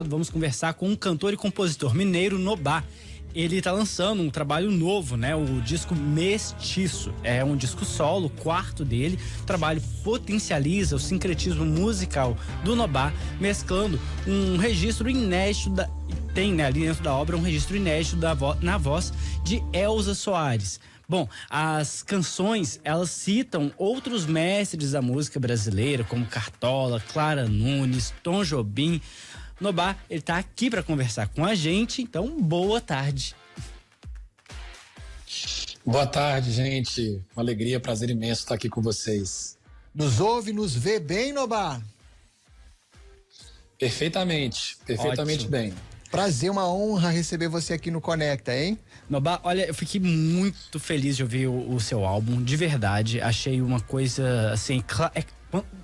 Vamos conversar com um cantor e compositor mineiro, Nobá. Ele está lançando um trabalho novo, né? O disco Mestiço. É um disco solo, o quarto dele. O trabalho potencializa o sincretismo musical do Nobá, mesclando um registro inédito tem, né, ali dentro da obra, um registro inédito na voz de Elza Soares. Bom, as canções, elas citam outros mestres da música brasileira, como Cartola, Clara Nunes, Tom Jobim. Nobá, ele tá aqui para conversar com a gente, então boa tarde. Boa tarde, gente. Uma alegria, prazer imenso estar aqui com vocês. Nos ouve, nos vê bem, Nobá? Perfeitamente Ótimo. bem. Prazer, uma honra receber você aqui no Conecta, hein? Nobá, olha, eu fiquei muito feliz de ouvir o seu álbum, de verdade. Achei uma coisa, assim,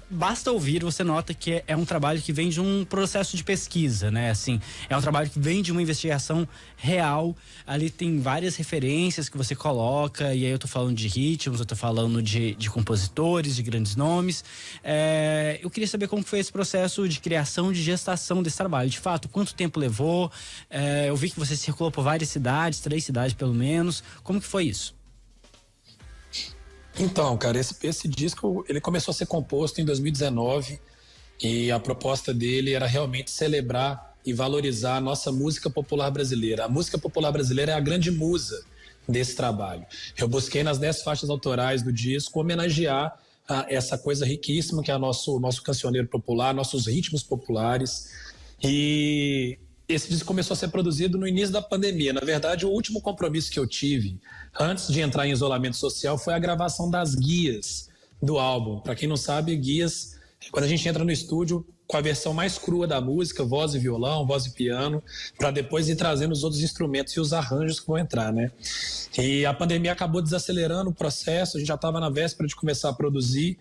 basta ouvir, você nota que é um trabalho que vem de um processo de pesquisa, né? Assim, é um trabalho que vem de uma investigação real. Ali tem várias referências que você coloca, e aí eu tô falando de ritmos, eu tô falando de compositores, de grandes nomes. Eu queria saber como foi esse processo de criação, de gestação desse trabalho. De fato, quanto tempo levou? Eu vi que você circulou por várias cidades, 3 cidades pelo menos. Como que foi isso? Então, cara, esse disco, ele começou a ser composto em 2019 e a proposta dele era realmente celebrar e valorizar a nossa música popular brasileira. A música popular brasileira é a grande musa desse trabalho. Eu busquei nas 10 faixas autorais do disco homenagear essa coisa riquíssima que é o nosso cancioneiro popular, nossos ritmos populares. E esse disco começou a ser produzido no início da pandemia. Na verdade, o último compromisso que eu tive antes de entrar em isolamento social foi a gravação das guias do álbum. Para quem não sabe, guias, quando a gente entra no estúdio com a versão mais crua da música, voz e violão, voz e piano, para depois ir trazendo os outros instrumentos e os arranjos que vão entrar, né? E a pandemia acabou desacelerando o processo, a gente já estava na véspera de começar a produzir,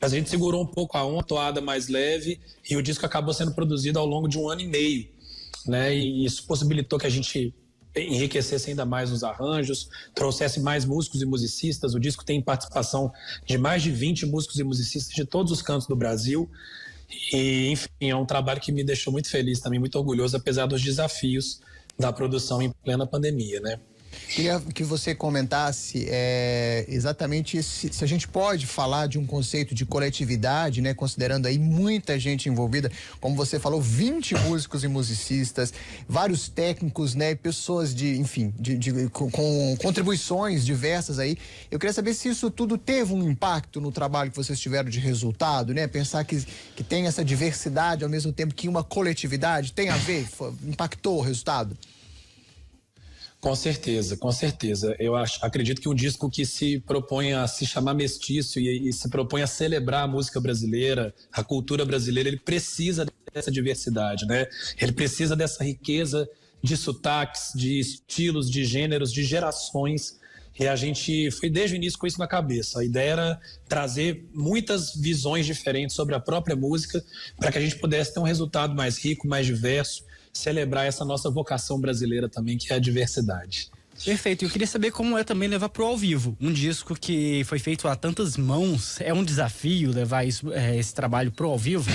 mas a gente segurou um pouco a onda, toada mais leve, e o disco acabou sendo produzido ao longo de 1 ano e meio, né? E isso possibilitou que a gente enriquecesse ainda mais os arranjos, trouxesse mais músicos e musicistas. O disco tem participação de mais de 20 músicos e musicistas de todos os cantos do Brasil. E, enfim, é um trabalho que me deixou muito feliz, também muito orgulhoso, apesar dos desafios da produção em plena pandemia, né? Queria que você comentasse exatamente se a gente pode falar de um conceito de coletividade, né? Considerando aí muita gente envolvida, como você falou, 20 músicos e musicistas, vários técnicos, né? Pessoas com contribuições diversas aí. Eu queria saber se isso tudo teve um impacto no trabalho que vocês tiveram de resultado, né? Pensar que tem essa diversidade ao mesmo tempo que uma coletividade tem a ver, impactou o resultado? Com certeza, com certeza. Acredito que um disco que se propõe a se chamar Mestiço e se propõe a celebrar a música brasileira, a cultura brasileira, ele precisa dessa diversidade, né? Ele precisa dessa riqueza de sotaques, de estilos, de gêneros, de gerações. E a gente foi desde o início com isso na cabeça. A ideia era trazer muitas visões diferentes sobre a própria música para que a gente pudesse ter um resultado mais rico, mais diverso, celebrar essa nossa vocação brasileira também, que é a diversidade. Perfeito, eu queria saber como é também levar pro ao vivo. Um disco que foi feito a tantas mãos, é um desafio levar esse trabalho pro ao vivo?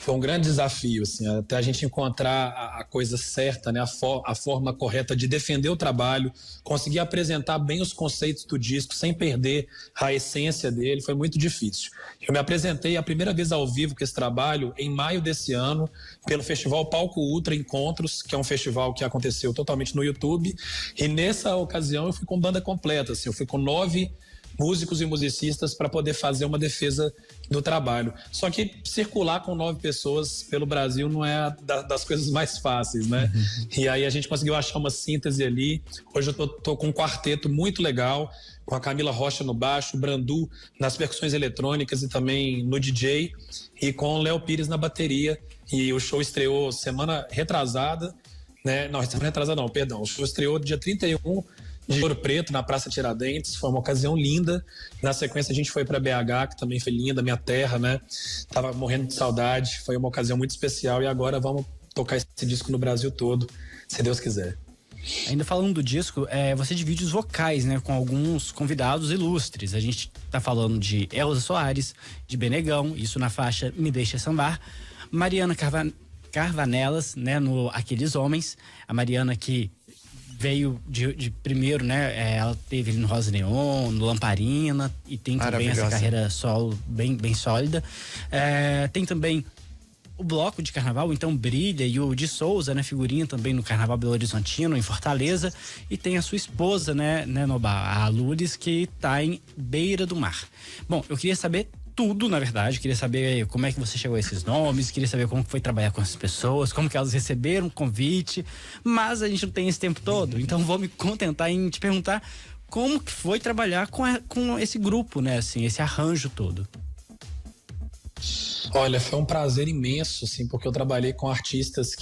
Foi um grande desafio, assim, até a gente encontrar a coisa certa, né, a forma correta de defender o trabalho, conseguir apresentar bem os conceitos do disco sem perder a essência dele, foi muito difícil. Eu me apresentei a primeira vez ao vivo com esse trabalho em maio desse ano, pelo festival Palco Ultra Encontros, que é um festival que aconteceu totalmente no YouTube, e nessa ocasião eu fui com banda completa, assim, eu fui com 9 músicos e musicistas para poder fazer uma defesa do trabalho. Só que circular com 9 pessoas pelo Brasil não é das coisas mais fáceis, né? E aí a gente conseguiu achar uma síntese ali. Hoje eu tô com um quarteto muito legal, com a Camila Rocha no baixo, o Brandu nas percussões eletrônicas e também no DJ, e com o Léo Pires na bateria. E o show estreou semana retrasada, né? Não, semana retrasada não, perdão. O show estreou dia 31 de Ouro Preto, na Praça Tiradentes. Foi uma ocasião linda. Na sequência a gente foi para BH, que também foi linda, minha terra, né? Tava morrendo de saudade. Foi uma ocasião muito especial e agora vamos tocar esse disco no Brasil todo, se Deus quiser. Ainda falando do disco, você divide os vocais, né, com alguns convidados ilustres. A gente tá falando de Elza Soares, de Benegão, isso na faixa Me Deixa Sambar. Mariana Carvanelas, né, no Aqueles Homens. A Mariana que veio de primeiro, né? Ela teve no Rosa Neon, no Lamparina, e tem também essa carreira solo bem sólida. Tem também o bloco de carnaval, então Brilha, e o de Souza, né? Figurinha também no Carnaval Belo Horizontino, em Fortaleza. E tem a sua esposa, né, Nobá, a Lourdes, que tá em Beira do Mar. Bom, eu queria saber tudo, na verdade. Queria saber como é que você chegou a esses nomes, queria saber como foi trabalhar com essas pessoas, como que elas receberam o convite, mas a gente não tem esse tempo todo, então vou me contentar em te perguntar como que foi trabalhar com esse grupo, né, assim, esse arranjo todo. Olha, foi um prazer imenso, assim, porque eu trabalhei com artistas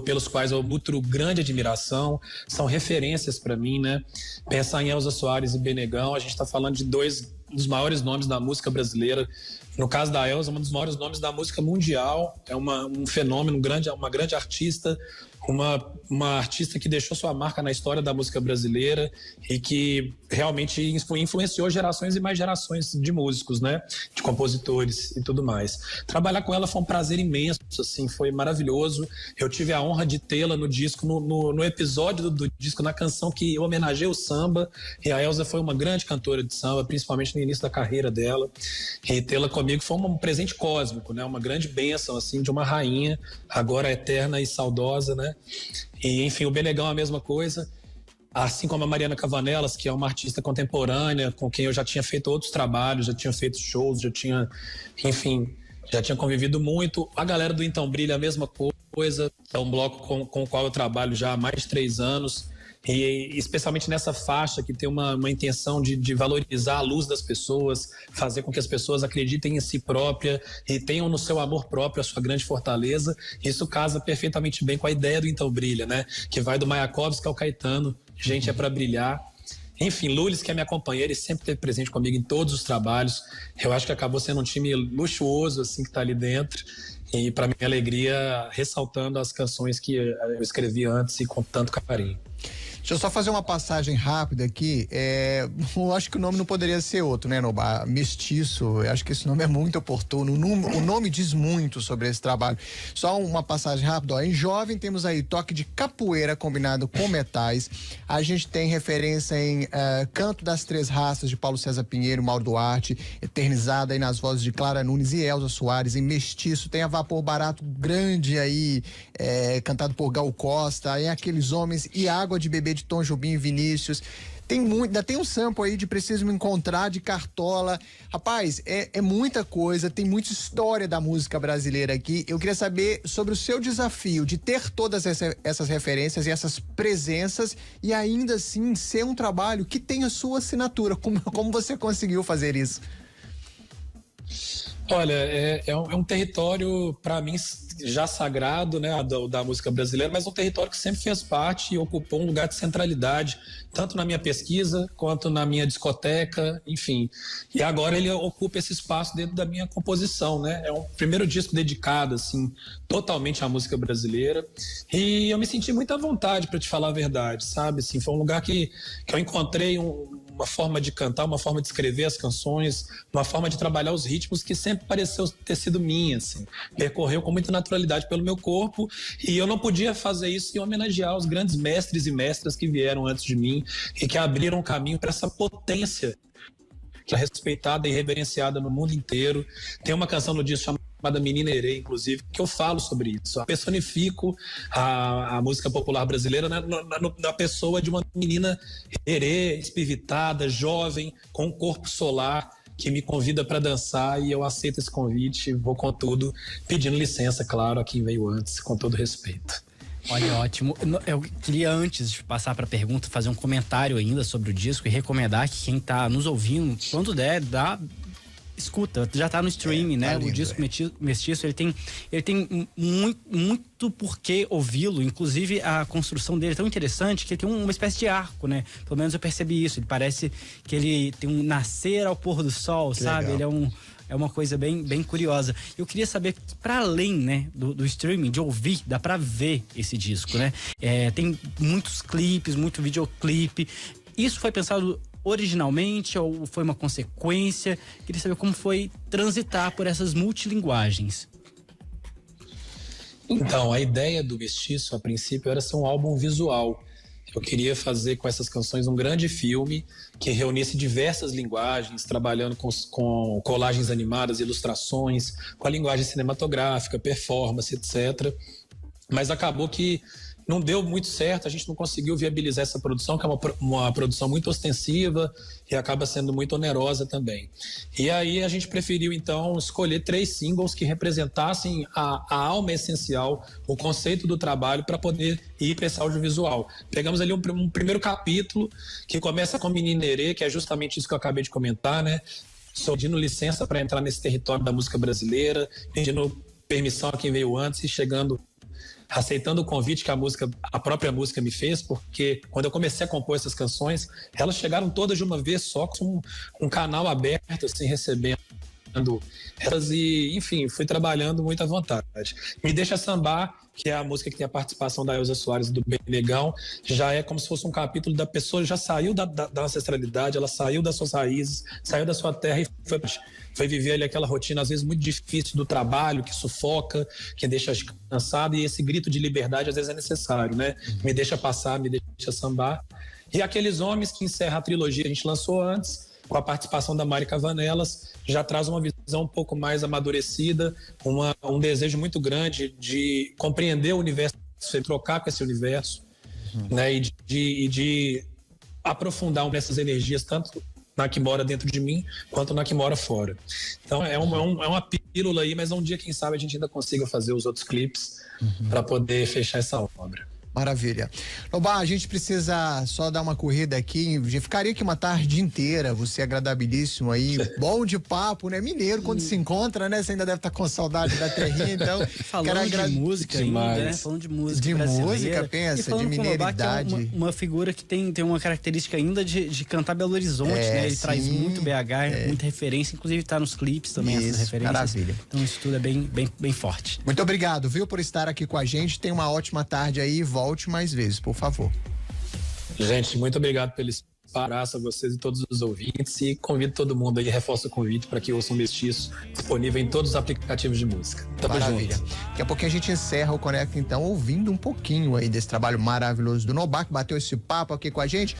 pelos quais eu nutro grande admiração, são referências para mim, né? Pensar em Elza Soares e Benegão, a gente está falando de dois dos maiores nomes da música brasileira. No caso da Elza, um dos maiores nomes da música mundial, é um fenômeno, uma grande artista, uma artista que deixou sua marca na história da música brasileira e que realmente influenciou gerações e mais gerações de músicos, né? De compositores e tudo mais. Trabalhar com ela foi um prazer imenso, assim, foi maravilhoso. Eu tive a honra de tê-la no disco, no episódio do disco, na canção que homenageia o samba. E a Elza foi uma grande cantora de samba, principalmente no início da carreira dela. E tê-la comigo foi um presente cósmico, né? Uma grande bênção, assim, de uma rainha, agora eterna e saudosa, né? E, enfim, o Benegão é a mesma coisa, assim como a Mariana Carvanelas, que é uma artista contemporânea, com quem eu já tinha feito outros trabalhos, já tinha feito shows, já tinha convivido muito. A galera do Então Brilha é a mesma coisa, é um bloco com o qual eu trabalho já há mais de 3 anos, e especialmente nessa faixa que tem uma intenção de valorizar a luz das pessoas, fazer com que as pessoas acreditem em si própria e tenham no seu amor próprio a sua grande fortaleza. Isso casa perfeitamente bem com a ideia do Então Brilha, né? Que vai do Mayakovsky ao Caetano, gente é para brilhar. Enfim, Lulis, que é minha companheira e sempre esteve presente comigo em todos os trabalhos. Eu acho que acabou sendo um time luxuoso, assim, que está ali dentro. E para minha alegria, ressaltando as canções que eu escrevi antes e com tanto carinho. Deixa eu só fazer uma passagem rápida aqui. Eu acho que o nome não poderia ser outro, né, Nobá? Mestiço, eu acho que esse nome é muito oportuno. O nome diz muito sobre esse trabalho. Só uma passagem rápida. Ó. Em Jovem temos aí toque de capoeira combinado com metais. A gente tem referência em Canto das Três Raças, de Paulo César Pinheiro, Mauro Duarte, eternizada aí nas vozes de Clara Nunes e Elza Soares. Em Mestiço tem a Vapor Barato Grande aí, cantado por Gal Costa. Aí Aqueles Homens e Água de Beber de Tom Jobim e Vinícius. Ainda tem um sample aí de Preciso Me Encontrar, de Cartola. Rapaz, é muita coisa, tem muita história da música brasileira aqui. Eu queria saber sobre o seu desafio de ter todas essas referências e essas presenças e ainda assim ser um trabalho que tem a sua assinatura. Como você conseguiu fazer isso? Olha, é um território, para mim, já sagrado, né, da música brasileira, mas um território que sempre fez parte e ocupou um lugar de centralidade, tanto na minha pesquisa, quanto na minha discoteca, enfim. E agora ele ocupa esse espaço dentro da minha composição, né? É um primeiro disco dedicado, assim, totalmente à música brasileira. E eu me senti muito à vontade, para te falar a verdade, sabe? Assim, foi um lugar que eu encontrei uma forma de cantar, uma forma de escrever as canções, uma forma de trabalhar os ritmos que sempre pareceu ter sido minha, assim. Percorreu com muita naturalidade pelo meu corpo e eu não podia fazer isso sem homenagear os grandes mestres e mestras que vieram antes de mim e que abriram caminho para essa potência que é respeitada e reverenciada no mundo inteiro. Tem uma canção no disco chamada Menina Herê, inclusive, que eu falo sobre isso. Eu personifico a música popular brasileira na pessoa de uma menina herê, espivitada, jovem, com um corpo solar, que me convida para dançar e eu aceito esse convite, vou com tudo, pedindo licença, claro, a quem veio antes, com todo respeito. Olha, ótimo. Eu queria, antes de passar para a pergunta, fazer um comentário ainda sobre o disco e recomendar que quem está nos ouvindo, quando der, escuta, já tá no streaming, né? Lindo, o disco Mestiço, ele tem muito por que ouvi-lo. Inclusive, a construção dele é tão interessante que ele tem uma espécie de arco, né? Pelo menos eu percebi isso. Ele parece que ele tem um nascer ao pôr do sol, que sabe? Legal. Ele é uma coisa bem curiosa. Eu queria saber, para além, né, do streaming, de ouvir, dá para ver esse disco, né? Tem muitos clipes, muito videoclipe. Isso foi pensado originalmente ou foi uma consequência? Queria saber como foi transitar por essas multilinguagens. Então, a ideia do Mestiço, a princípio, era ser um álbum visual. Eu queria fazer com essas canções um grande filme que reunisse diversas linguagens, trabalhando com colagens animadas, ilustrações, com a linguagem cinematográfica, performance, etc. Mas acabou que não deu muito certo, a gente não conseguiu viabilizar essa produção, que é uma produção muito ostensiva e acaba sendo muito onerosa também. E aí a gente preferiu, então, escolher 3 singles que representassem a alma essencial, o conceito do trabalho para poder ir para esse audiovisual. Pegamos ali um primeiro capítulo que começa com Meninerê, que é justamente isso que eu acabei de comentar, né? Pedindo licença para entrar nesse território da música brasileira, pedindo permissão a quem veio antes e chegando, aceitando o convite que a própria música me fez, porque quando eu comecei a compor essas canções, elas chegaram todas de uma vez só, com um canal aberto, assim, recebendo elas e, enfim, fui trabalhando muito à vontade. Me Deixa Sambar, que é a música que tem a participação da Elza Soares e do Benegão, já é como se fosse um capítulo da pessoa, já saiu da ancestralidade, ela saiu das suas raízes, saiu da sua terra e foi viver ali aquela rotina, às vezes muito difícil do trabalho, que sufoca, que deixa cansado, e esse grito de liberdade às vezes é necessário, né? Me deixa passar, me deixa sambar. E Aqueles Homens, que encerra a trilogia que a gente lançou antes, com a participação da Mari Cavanelas, já traz uma visão um pouco mais amadurecida, um desejo muito grande de compreender o universo e trocar com esse universo, né? E de aprofundar essas energias, tanto na que mora dentro de mim, quanto na que mora fora. Então é uma pílula aí, mas um dia, quem sabe, a gente ainda consiga fazer os outros clipes para poder fechar essa obra. Maravilha. Lobá, a gente precisa só dar uma corrida aqui. Já ficaria aqui uma tarde inteira. Você é agradabilíssimo aí. Bom de papo, né? Mineiro, quando se encontra, né? Você ainda deve estar com saudade da terrinha, então. Falando de música ainda, né? Falando de música brasileira. Música, pensa, de mineiridade. Que é uma figura que tem uma característica ainda de cantar Belo Horizonte, né? Ele traz muito BH, muita referência, inclusive tá nos clipes também, essas referências. Maravilha. Então isso tudo é bem forte. Muito obrigado, viu, por estar aqui com a gente. Tenha uma ótima tarde aí. Volte mais vezes, por favor. Gente, muito obrigado pelo espaço, a vocês e todos os ouvintes, e convido todo mundo aí, reforço o convite para que ouçam o Mestiço, disponível em todos os aplicativos de música. Tamo Maravilha. junto. Daqui a pouquinho a gente encerra o Conecta, então, ouvindo um pouquinho aí desse trabalho maravilhoso do Nobá, que bateu esse papo aqui com a gente.